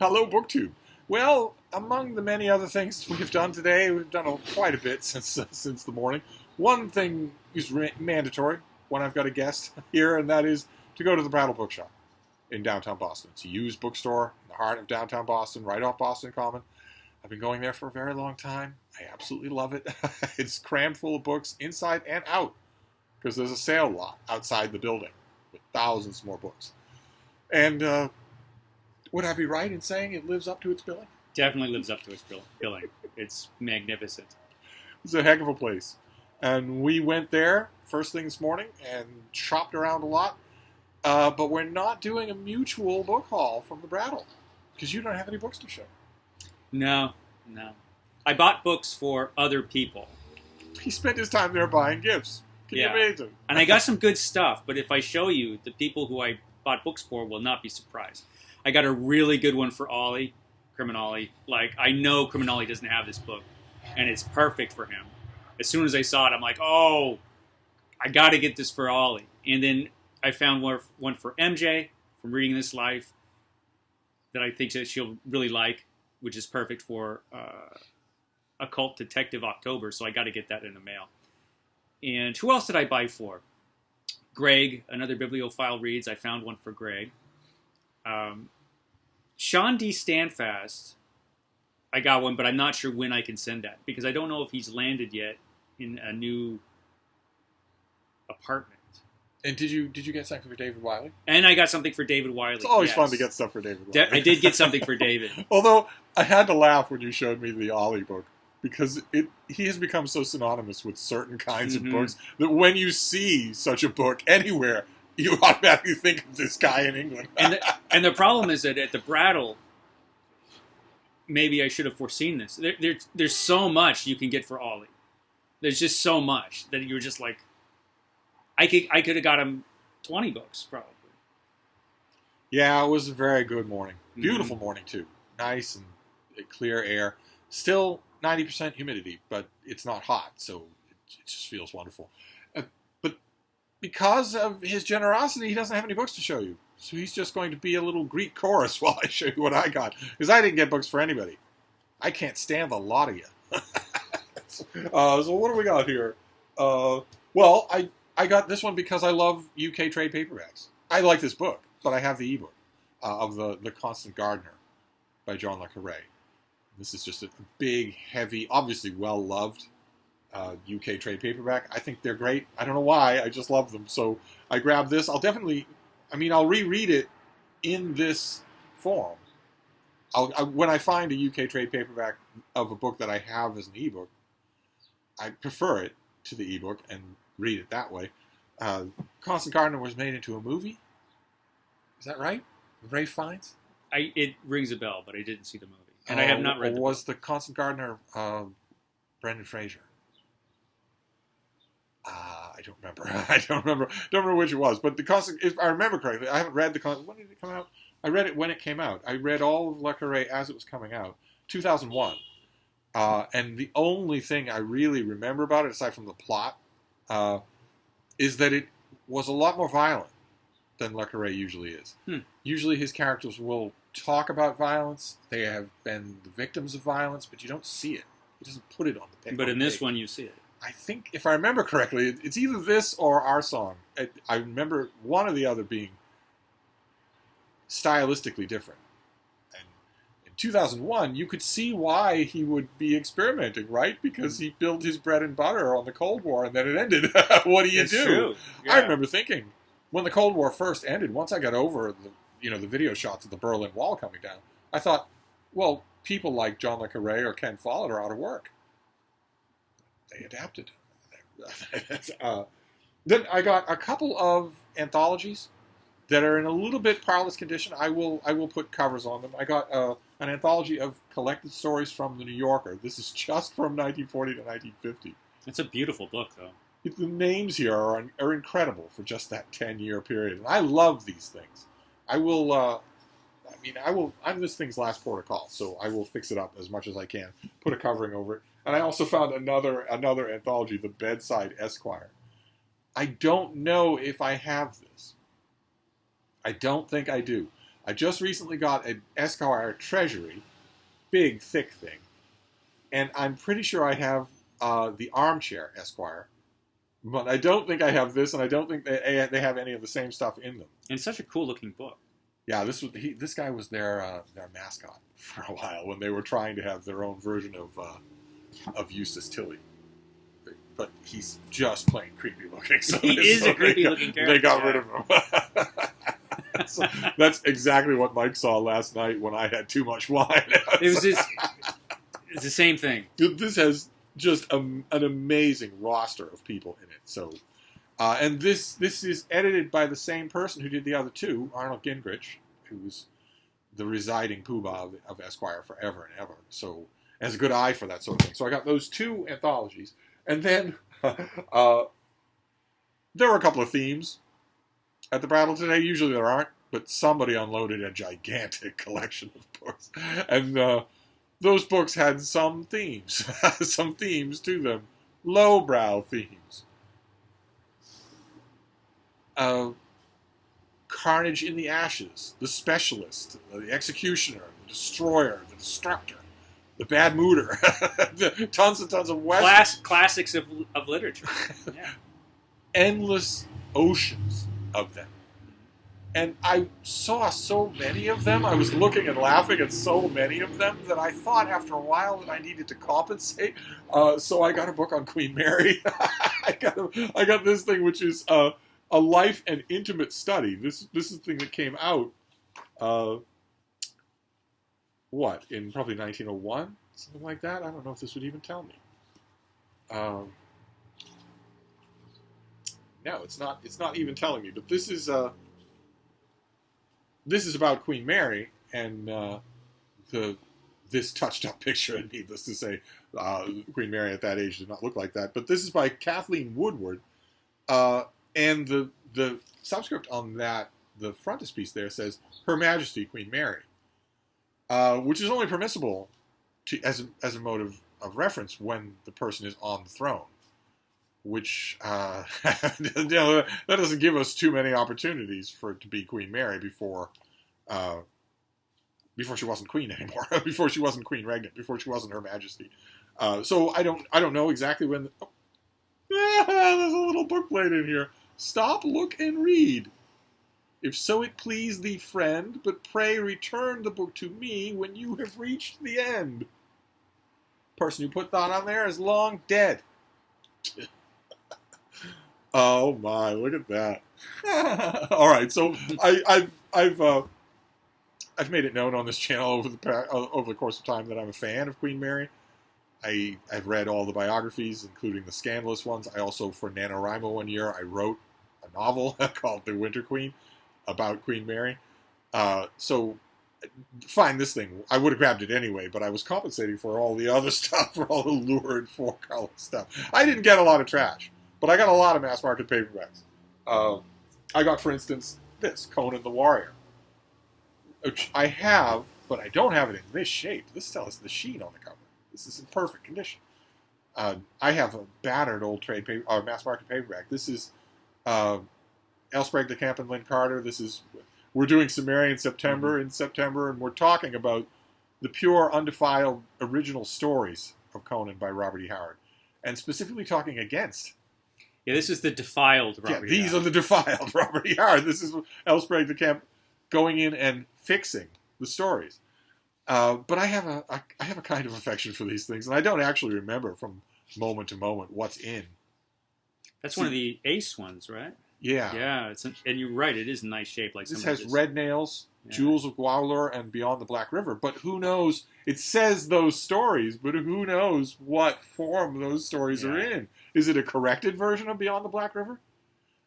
Hello, BookTube. Well, among the many other things we've done today, we've done quite a bit since the morning. One thing is mandatory when I've got a guest here, and that is to go to the Brattle bookshop in downtown Boston. It's a used bookstore in the heart of downtown Boston, right off Boston Common. I've been going there for a very long time. I absolutely love it. It's crammed full of books inside and out because there's a sale lot outside the building with thousands more books. And would I be right in saying it lives up to its billing? Definitely lives up to its billing. It's magnificent. It's a heck of a place. And we went there first thing this morning and shopped around a lot. But we're not doing a mutual book haul from the Brattle because you don't have any books to show. No. I bought books for other people. He spent his time there buying gifts. Can you imagine? And I got some good stuff, but if I show you, the people who I bought books for will not be surprised. I got a really good one for Ollie, Criminale. Like, I know Criminale doesn't have this book, and it's perfect for him. As soon as I saw it, I'm like, oh, I got to get this for Ollie. And then I found one for MJ from Reading This Life that I think that she'll really like, which is perfect for Occult Detective October, so I got to get that in the mail. And who else did I buy for? Greg, another bibliophile reads. I found one for Greg. Sean D. Standfast, I got one, but I'm not sure when I can send that because I don't know if he's landed yet in a new apartment. And did you get something for David Wiley? And I got something for David Wiley. It's always fun to get stuff for David Wiley. I did get something for David. Although I had to laugh when you showed me the Ollie book because he has become so synonymous with certain kinds of books that when you see such a book anywhere, you automatically think of this guy in England. and the problem is that at the Brattle, maybe I should have foreseen this. There's so much you can get for Ollie. There's just so much that you're just like, I could have got him 20 books probably. Yeah, it was a very good morning. Beautiful morning too. Nice and clear air. Still 90% humidity, but it's not hot, so it just feels wonderful. But because of his generosity, he doesn't have any books to show you. So he's just going to be a little Greek chorus while I show you what I got. Because I didn't get books for anybody. I can't stand the lot of you. So what do we got here? Well, I got this one because I love UK trade paperbacks. I like this book, but I have the ebook of the Constant Gardener by John le Carré. This is just a big, heavy, obviously well-loved UK trade paperback. I think they're great. I don't know why. I just love them. So I grabbed this. I'll reread it in this form. When I find a UK trade paperback of a book that I have as an ebook, I prefer it to the ebook and read it that way. Constant Gardener was made into a movie. Is that right? With Ralph Fiennes? It rings a bell, but I didn't see the movie. And I have not read the Was book. the Constant Gardener Brendan Fraser? I don't remember. Don't remember which it was. But the Constant, if I remember correctly, I haven't read the Constant. When did it come out? I read it when it came out. I read all of Le Carré as it was coming out. 2001. And the only thing I really remember about it, aside from the plot, is that it was a lot more violent than Le Carré usually is. Usually his characters will talk about violence. They have been the victims of violence, but you don't see it. He doesn't put it on the page. But in this one, you see it. I think, if I remember correctly, it's either this or Our Song. I remember one or the other being stylistically different. And in 2001, you could see why he would be experimenting, right? Because he built his bread and butter on the Cold War, and then it ended. What do you do? True. Yeah. I remember thinking, when the Cold War first ended, once I got over the video shots of the Berlin Wall coming down, I thought, well, people like John le Carré or Ken Follett are out of work. They adapted. Then I got a couple of anthologies that are in a little bit parlous condition. I will put covers on them. I got an anthology of collected stories from the New Yorker. This is just from 1940 to 1950. It's a beautiful book, though. The names here are incredible for just that 10-year period. And I love these things. I'm this thing's last port of call, so I will fix it up as much as I can, put a covering over it. And I also found another anthology, The Bedside Esquire. I don't know if I have this. I don't think I do. I just recently got an Esquire Treasury, big, thick thing, and I'm pretty sure I have the Armchair Esquire, but I don't think I have this, and I don't think they have any of the same stuff in them. And such a cool looking book. Yeah, this guy was their mascot for a while when they were trying to have their own version of Eustace Tilly. But he's just plain creepy looking. So He is a creepy looking character. They got rid of him. So that's exactly what Mike saw last night when I had too much wine. It's the same thing. This has just an amazing roster of people in it. So, and this is edited by the same person who did the other two, Arnold Gingrich, who was the residing poobah of Esquire forever and ever. So, has a good eye for that sort of thing. So I got those two anthologies. And then there were a couple of themes at the Brattle today. Usually there aren't, but somebody unloaded a gigantic collection of books. And those books had some themes, some themes to them. Lowbrow themes. Carnage in the Ashes, The Specialist, The Executioner, The Destroyer, The Destructor, The Bad Mooder. Tons and tons of westerns. Classics of literature. Yeah. Endless oceans of them. And I saw so many of them. I was looking and laughing at so many of them that I thought after a while that I needed to compensate. So I got a book on Queen Mary. I got this thing, which is a life and intimate study. This is the thing that came out, in probably 1901? Something like that? I don't know if this would even tell me. No, it's not even telling me. But this is about Queen Mary, and this touched-up picture, and needless to say, Queen Mary at that age did not look like that. But this is by Kathleen Woodward, and the subscript on that, the frontispiece there says, Her Majesty Queen Mary, which is only permissible as a mode of reference when the person is on the throne, which that doesn't give us too many opportunities for it to be Queen Mary before she wasn't queen anymore, before she wasn't queen regnant, before she wasn't Her Majesty. So I don't know exactly when. There's a little bookplate in here. Stop, look, and read. If so it please thee, friend, but pray return the book to me when you have reached the end. Person who put that on there is long dead. Oh my, look at that. All right, so I've made it known on this channel over the course of time that I'm a fan of Queen Mary. I've read all the biographies, including the scandalous ones. I also, for NaNoWriMo one year, I wrote a novel called The Winter Queen about Queen Mary. So, find this thing. I would have grabbed it anyway, but I was compensating for all the other stuff, for all the lurid four-color stuff. I didn't get a lot of trash, but I got a lot of mass-market paperbacks. I got, for instance, this, Conan the Warrior, which I have, but I don't have it in this shape. This still has the sheen on the cover. This is in perfect condition. I have a battered old trade paper, or mass-market paperback. This is Elsprague de Camp and Lynn Carter. We're doing Sumerian in September, and we're talking about the pure, undefiled original stories of Conan by Robert E. Howard, and specifically talking against. Yeah, this is the defiled Robert E. Howard. These are the defiled Robert E. Howard. This is Elsprague de Camp going in and fixing the stories. But I have a kind of affection for these things, and I don't actually remember from moment to moment what's in. That's one of the Ace ones, right? Yeah. Yeah, and you're right, it is in nice shape. Like this has Red Nails, Jewels of Gwalior, and Beyond the Black River. But who knows? It says those stories, but who knows what form those stories are in? Is it a corrected version of Beyond the Black River?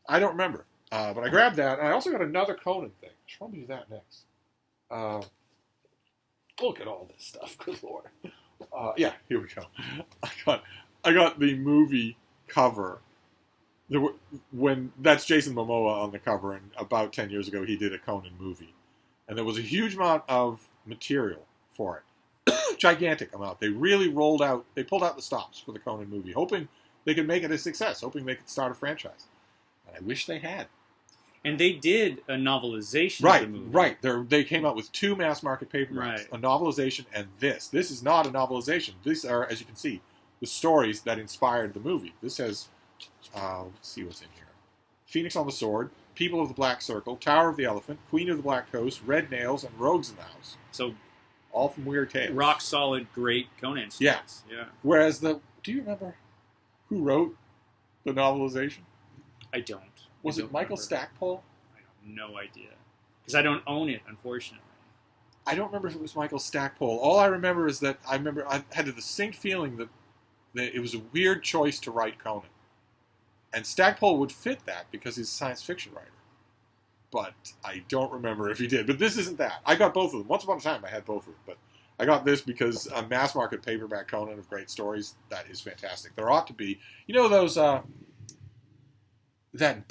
I don't remember. But I grabbed that, and I also got another Conan thing. I should probably do that next. Look at all this stuff. Good Lord. Yeah, here we go. I got the movie cover. That's Jason Momoa on the cover, and about 10 years ago he did a Conan movie. And there was a huge amount of material for it. Gigantic amount. They pulled out the stops for the Conan movie, hoping they could make it a success, hoping they could start a franchise. And I wish they had. And they did a novelization Right, of the movie. right. They came out with 2 mass market paperbacks, Right. a novelization and this. This is not a novelization. These are, as you can see, the stories that inspired the movie. This has, let's see what's in here. Phoenix on the Sword, People of the Black Circle, Tower of the Elephant, Queen of the Black Coast, Red Nails, and Rogues in the House. So, all from Weird Tales. rock solid, great Conan stories. Yeah. Yeah. Whereas do you remember who wrote the novelization? I don't. Was it Michael Stackpole? I have no idea. Because I don't own it, unfortunately. I don't remember if it was Michael Stackpole. All I remember is that I had a distinct feeling that it was a weird choice to write Conan. And Stackpole would fit that because he's a science fiction writer. But I don't remember if he did. But this isn't that. I got both of them. Once upon a time, I had both of them. But I got this because a mass market paperback Conan of great stories, that is fantastic. There ought to be, those, that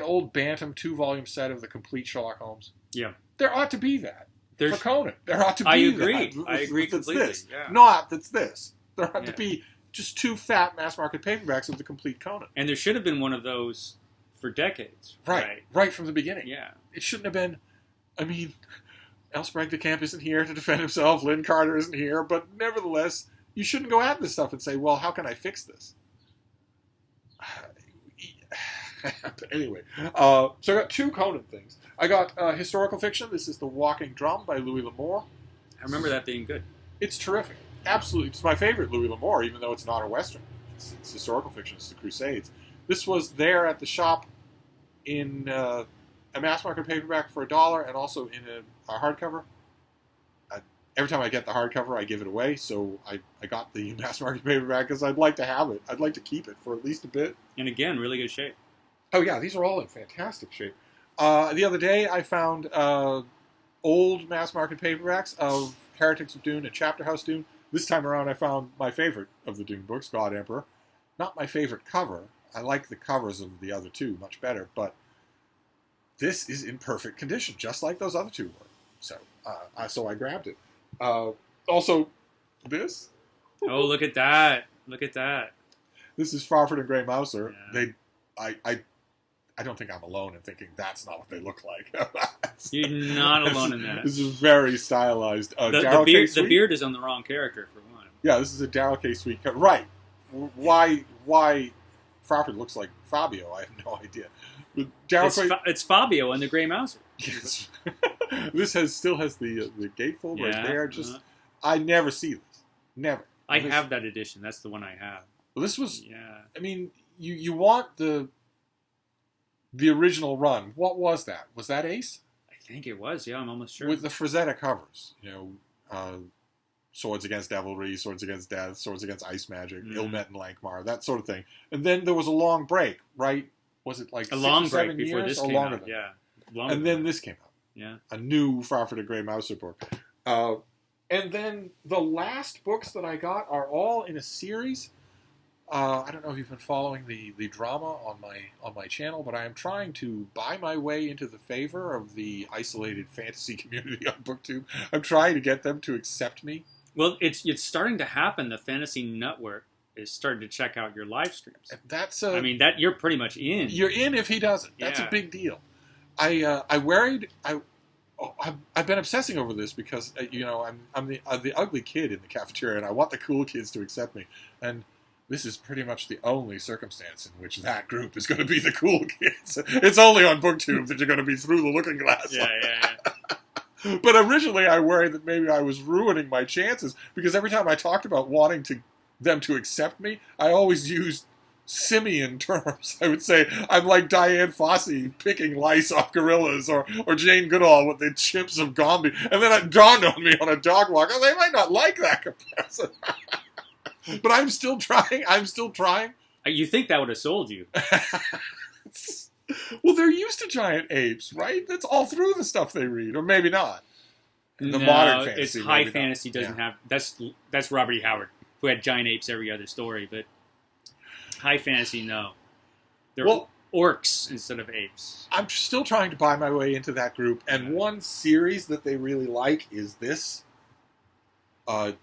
old Bantam 2-volume set of the complete Sherlock Holmes? Yeah. There ought to be that. For Conan. There ought to be I agree. that. I agree that's completely. This. Yeah. Not that's this. There ought to be just 2 fat mass market paperbacks of the complete Conan. And there should have been one of those for decades. Right from the beginning. Yeah. It shouldn't have been, Elsbreg de Camp isn't here to defend himself, Lynn Carter isn't here, but nevertheless, you shouldn't go at this stuff and say, well, how can I fix this? Anyway, so I got 2 Conan things. I got historical fiction. This is The Walking Drum by Louis L'Amour. I remember that being good. It's terrific. Absolutely. It's my favorite Louis L'Amour, even though it's not a Western. It's historical fiction. It's the Crusades. This was there at the shop in a mass market paperback for $1 and also in a hardcover. Every time I get the hardcover, I give it away. So I got the mass market paperback because I'd like to have it. I'd like to keep it for at least a bit. And again, really good shape. Oh, yeah. These are all in fantastic shape. The other day, I found old mass market paperbacks of Heretics of Dune and Chapter House Dune. This time around, I found my favorite of the Dune books, God Emperor. Not my favorite cover. I like the covers of the other 2 much better, but this is in perfect condition, just like those other 2 were. So I grabbed it. Also, this. Oh, look at that! Look at that! This is Farford and Grey Mouser. Yeah. I don't think I'm alone in thinking that's not what they look like. You're not alone in that. This is very stylized. The beard is on the wrong character, for one. Yeah, this is a Daryl K. Sweet. Right. Why Farford looks like Fabio, I have no idea. But It's Fabio and the Grey Mouser. Yes. This still has the gatefold right there. Just I never see this. Never. I have that edition. That's the one I have. Well, this was... Yeah. I mean, you want the original run. What was that? Was that Ace? I think it was, yeah. I'm almost sure. With the Frazetta covers. Swords Against Devilry, Swords Against Death, Swords Against Ice Magic, Ilmet and Lankmar, that sort of thing. And then there was a long break, right? Was it like a long break before this came out? Yeah. And then this came out. Yeah. A new Farford and Grey Mouser book. And then the last books that I got are all in a series. I don't know if you've been following the drama on my channel, but I am trying to buy my way into the favor of the isolated fantasy community on BookTube. I'm trying to get them to accept me. Well, it's starting to happen. The Fantasy Network is starting to check out your live streams. That's that you're pretty much in. You're in if he doesn't. That's a big deal. I've been obsessing over this because I'm the ugly kid in the cafeteria and I want the cool kids to accept me. And this is pretty much the only circumstance in which that group is going to be the cool kids. It's only on BookTube that you're going to be through the looking glass. Yeah. But originally I worried that maybe I was ruining my chances because every time I talked about wanting them to accept me, I always used simian terms. I would say I'm like Diane Fossey picking lice off gorillas or Jane Goodall with the chimps of Gombe. And then it dawned on me on a dog walk, they might not like that comparison. But I'm still trying. You think that would have sold you. Well, they're used to giant apes, right? That's all through the stuff they read. Or maybe not. Modern fantasy. It's high fantasy doesn't have... That's Robert E. Howard, who had giant apes every other story. But high fantasy, no. They're orcs instead of apes. I'm still trying to buy my way into that group. And one series that they really like is this.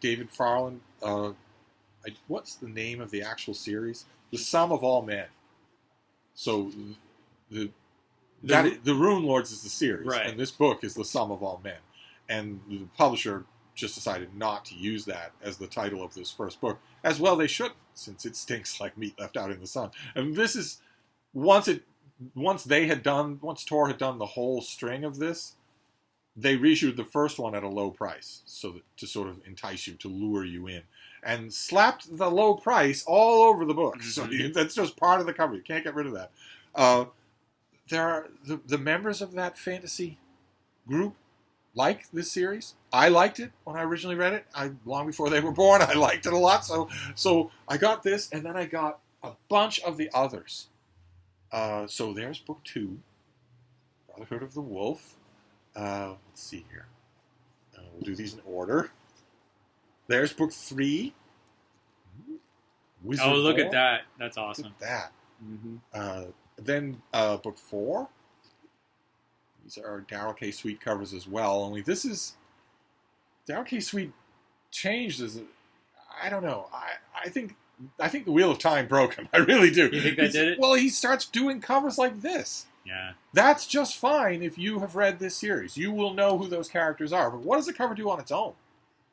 David Farland... what's the name of the actual series? The Sum of All Men. So The Rune Lords is the series, Right. and this book is The Sum of All Men. And the publisher just decided not to use that as the title of this first book. As well they should, since it stinks like meat left out in the sun. And this is, once Tor had done the whole string of this, they reissued the first one at a low price, so that, to sort of entice you, to lure you in. And slapped the low price all over the book. So that's just part of the cover. You can't get rid of that. There are the members of that fantasy group like this series. I liked it when I originally read it. Long before they were born, I liked it a lot. So I got this, and then I got a bunch of the others. So there's book 2, Brotherhood of the Wolf. Let's see here. We'll do these in order. There's book 3. Wizard look War. at that. That's awesome. Look at that. Mm-hmm. Then book 4. These are Daryl K. Sweet covers as well. Only this is Daryl K. Sweet changed as I don't know. I think the Wheel of Time broke him. I really do. You think that did it? Well, he starts doing covers like this. Yeah. That's just fine if you have read this series. You will know who those characters are. But what does the cover do on its own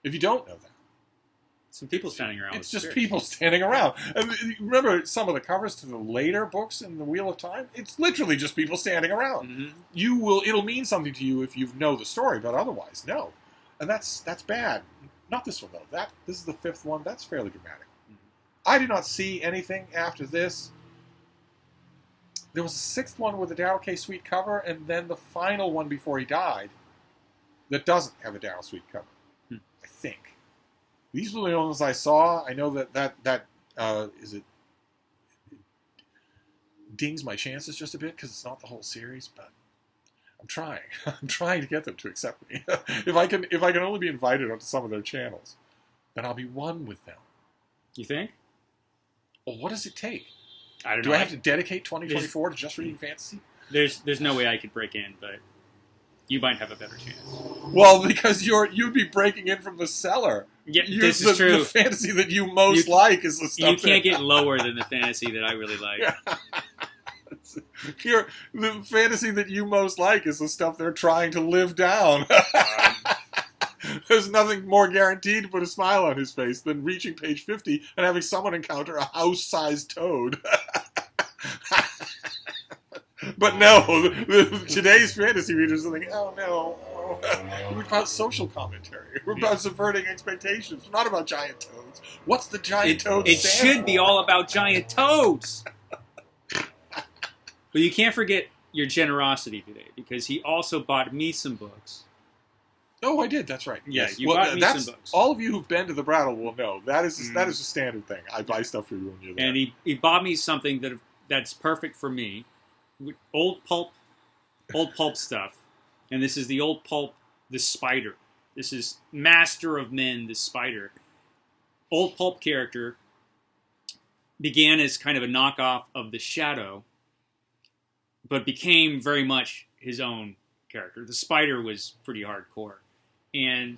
if you don't know that? Some people standing around. It's just people standing around. And remember some of the covers to the later books in the Wheel of Time? It's literally just people standing around. Mm-hmm. It'll mean something to you if you know the story, but otherwise, no. And that's bad. Not this one, though. This is the 5th one. That's fairly dramatic. Mm-hmm. I did not see anything after this. There was a 6th one with a Daryl K. Sweet cover, and then the final one before he died that doesn't have a Daryl Sweet cover, I think. These were the only ones I saw. I know that dings my chances just a bit because it's not the whole series, but I'm trying. I'm trying to get them to accept me. If I can only be invited onto some of their channels, then I'll be one with them. You think? Well, what does it take? I don't know. Do I have to dedicate 2024 to just reading fantasy? There's no way I could break in, but you might have a better chance. Well, because you'd be breaking in from the cellar. Yeah, this is true. The fantasy that you most like is the stuff you can't get lower than the fantasy that I really like. The fantasy that you most like is the stuff they're trying to live down. There's nothing more guaranteed to put a smile on his face than reaching page 50 and having someone encounter a house-sized toad. But no, today's fantasy readers are thinking, oh no, we're about social commentary. We're about subverting expectations. It's not about giant toads. What's the giant toad It stand should for? be all about giant toads. But you can't forget your generosity today, because he also bought me some books. Oh, I did. That's right. Yeah, Yes. you bought me some books. All of you who've been to the Brattle will know that is a standard thing. I buy stuff for you when you're there. And he bought me something that's perfect for me. Old pulp stuff. And this is the old pulp, the spider. This is Master of Men, the spider. Old pulp character began as kind of a knockoff of the Shadow, but became very much his own character. The spider was pretty hardcore. And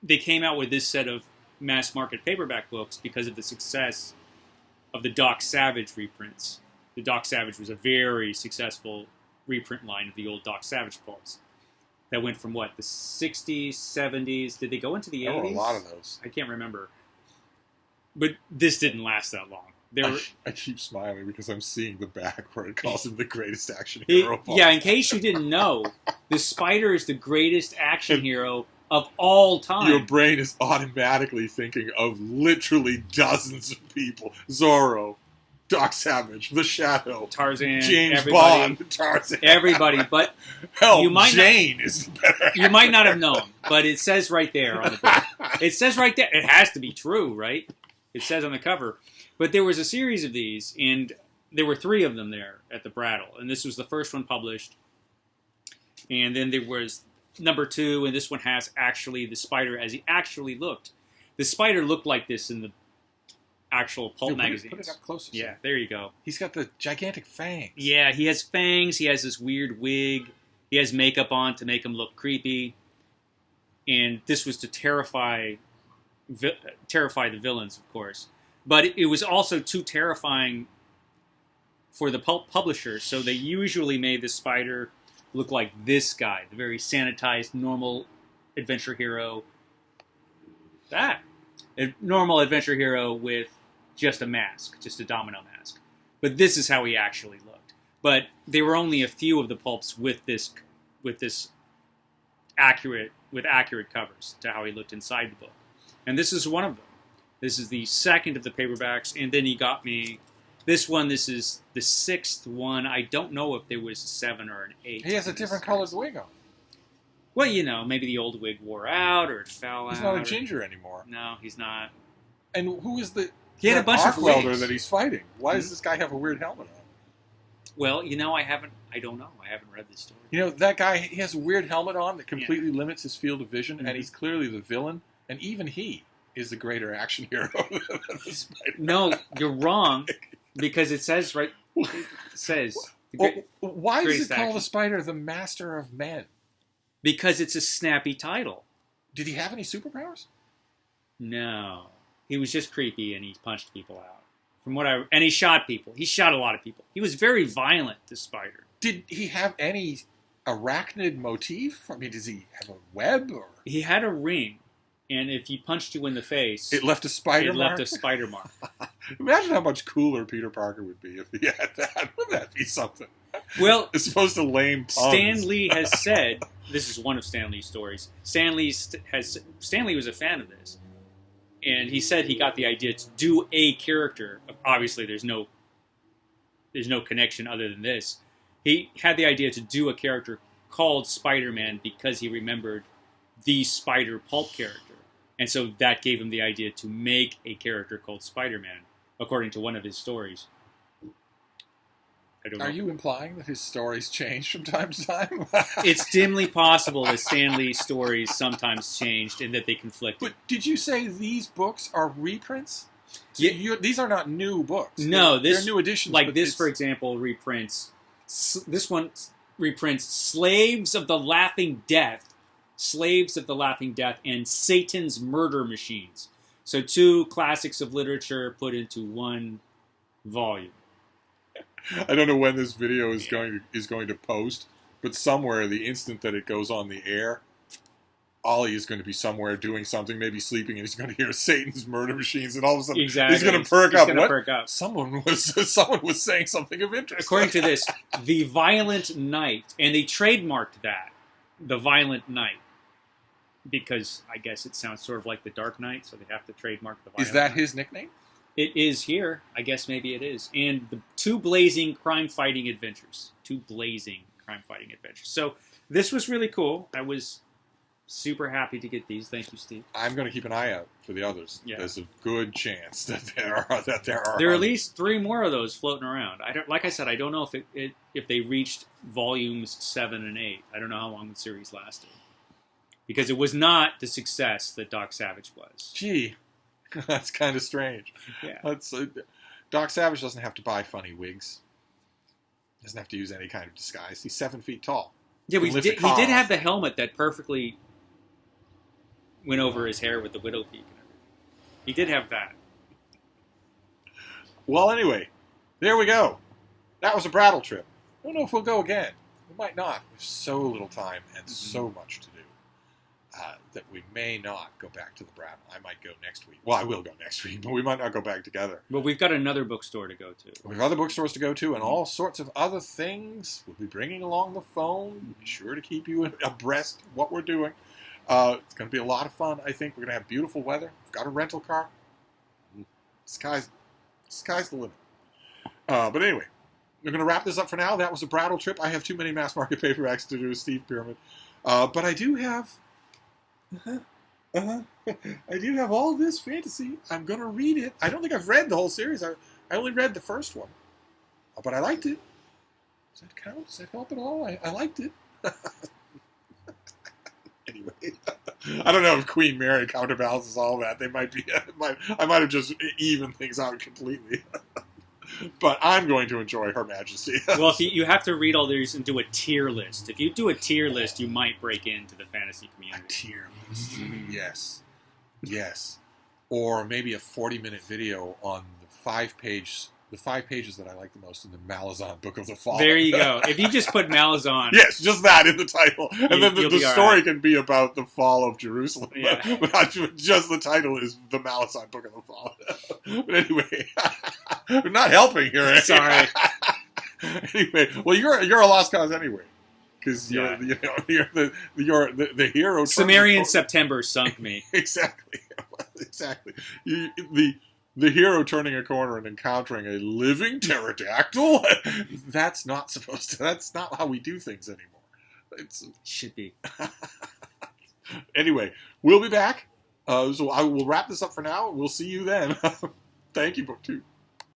they came out with this set of mass market paperback books because of the success of the Doc Savage reprints. The Doc Savage was a very successful reprint line of the old Doc Savage pulps. That went from what, the 60s, 70s? Did they go into the 80s? There were a lot of those. I can't remember. But this didn't last that long. I keep smiling because I'm seeing the back where it calls him the greatest action hero of all Yeah, time. in case you didn't know, the Spider is the greatest action hero of all time. Your brain is automatically thinking of literally dozens of people. Zorro, Doc Savage, The Shadow, Tarzan, James everybody, Bond, Tarzan. Everybody, but hell, you might Jane is the better. you might not have known, but it says right there on the book. It says right there. It has to be true, right? It says on the cover. But there was a series of these, and there were 3 of them there at the Brattle. And this was the first one published. And then there was number 2, and this one has actually the spider as he actually looked. The spider looked like this in the actual pulp magazines. Put it up closer. Yeah, there you go. He's got the gigantic fangs. Yeah, he has fangs. He has this weird wig. He has makeup on to make him look creepy. And this was to terrify the villains, of course. But it was also too terrifying for the Pulp publisher, so they usually made the spider look like this guy, the very sanitized, normal adventure hero. A normal adventure hero with just a mask, just a domino mask. But this is how he actually looked. But there were only a few of the Pulps with this accurate covers to how he looked inside the book. And this is one of them. This is the second of the paperbacks, and then he got me this one. This is the sixth one. I don't know if there was a 7 or an 8. He has a different colored wig on. Well, maybe the old wig wore out or it fell out. He's not a ginger anymore. No, he's not. And who is the He had a bunch of welder wigs. that he's fighting? Why does this guy have a weird helmet on? Well, I don't know. I haven't read this story. That guy, he has a weird helmet on that completely limits his field of vision, and he's clearly the villain, and even he is the greater action hero than the Spider. No, you're wrong, because it says why does it call action. the Spider the Master of Men? Because it's a snappy title. Did he have any superpowers? No. He was just creepy and he punched people out. And he shot people. He shot a lot of people. He was very violent, this spider. Did he have any arachnid motif? I mean, does he have a web? Or He had a ring, and if he punched you in the face, it left a spider mark? It left a spider mark. Imagine how much cooler Peter Parker would be if he had that. Wouldn't that be something? Well, it's supposed to lame puns. Stan Lee has said, this is one of Stan Lee's stories, Stan Lee was a fan of this. And he said he got the idea to do a character. Obviously, there's no connection other than this. He had the idea to do a character called Spider-Man because he remembered the Spider Pulp character. And so that gave him the idea to make a character called Spider-Man, according to one of his stories. I don't know. Are you implying that his stories change from time to time? It's dimly possible that Stan Lee's stories sometimes changed and that they conflicted. But did you say these books are reprints? So Yeah. these are not new books. No, they're new editions. Like this, for example, reprints. This one reprints Slaves of the Laughing Death, and Satan's Murder Machines. So 2 classics of literature put into one volume. I don't know when this video is going to post, but somewhere the instant that it goes on the air, Ollie is going to be somewhere doing something, maybe sleeping, and he's going to hear Satan's Murder Machines, and all of a sudden he's going to perk up. What? Someone was saying something of interest. According to this, The Violent Night, and they trademarked that, The Violent Night, because I guess it sounds sort of like The Dark Knight, so they have to trademark The Violent Night. Is that his nickname? It is here. I guess maybe it is. And the 2 blazing crime-fighting adventures. So this was really cool. I was super happy to get these. Thank you, Steve. I'm going to keep an eye out for the others. Yeah. There's a good chance that there are. There are at least 3 more of those floating around. Like I said, I don't know if they reached volumes 7 and 8. I don't know how long the series lasted. Because it was not the success that Doc Savage was. Gee. That's kind of strange. Yeah. Doc Savage doesn't have to buy funny wigs. Doesn't have to use any kind of disguise. He's 7 feet tall. Yeah, he did have the helmet that perfectly went over his hair with the widow peak and everything. He did have that. Well, anyway, there we go. That was a Brattle trip. I don't know if we'll go again. We might not. There's so little time and so much to do. That we may not go back to the Brattle. I might go next week. Well, I will go next week, but we might not go back together. But we've got another bookstore to go to. We have other bookstores to go to and all sorts of other things. We'll be bringing along the phone. Be sure to keep you abreast of what we're doing. It's going to be a lot of fun, I think. We're going to have beautiful weather. We've got a rental car. Sky's the limit. But anyway, we're going to wrap this up for now. That was a Brattle trip. I have too many mass market paperbacks to do a Steve Pyramid. But I do have... I do have all this fantasy. I'm going to read it. I don't think I've read the whole series. I only read the first one. But I liked it. Does that count? Does that help at all? I liked it. Anyway, I don't know if Queen Mary counterbalances all that. They might be. I might have just evened things out completely. But I'm going to enjoy Her Majesty. Well, if you have to read all these and do a tier list. If you do a tier list, you might break into the fantasy community. A tier list. Yes. Or maybe a 40-minute video on the 5-page the 5 pages that I like the most in the Malazan Book of the Fall. There you go. If you just put Malazan. Yes, just that in the title. And then the story right. can be about the fall of Jerusalem. Yeah. But just the title is the Malazan Book of the Fall. But anyway, we're not helping here. Sorry. Anyway, well, you're a lost cause anyway. Because you're the hero. Sumerian September sunk me. Exactly. The hero turning a corner and encountering a living pterodactyl. That's not how we do things anymore. Should be. Anyway, we'll be back. So I will wrap this up for now. We'll see you then. Thank you, BookTube.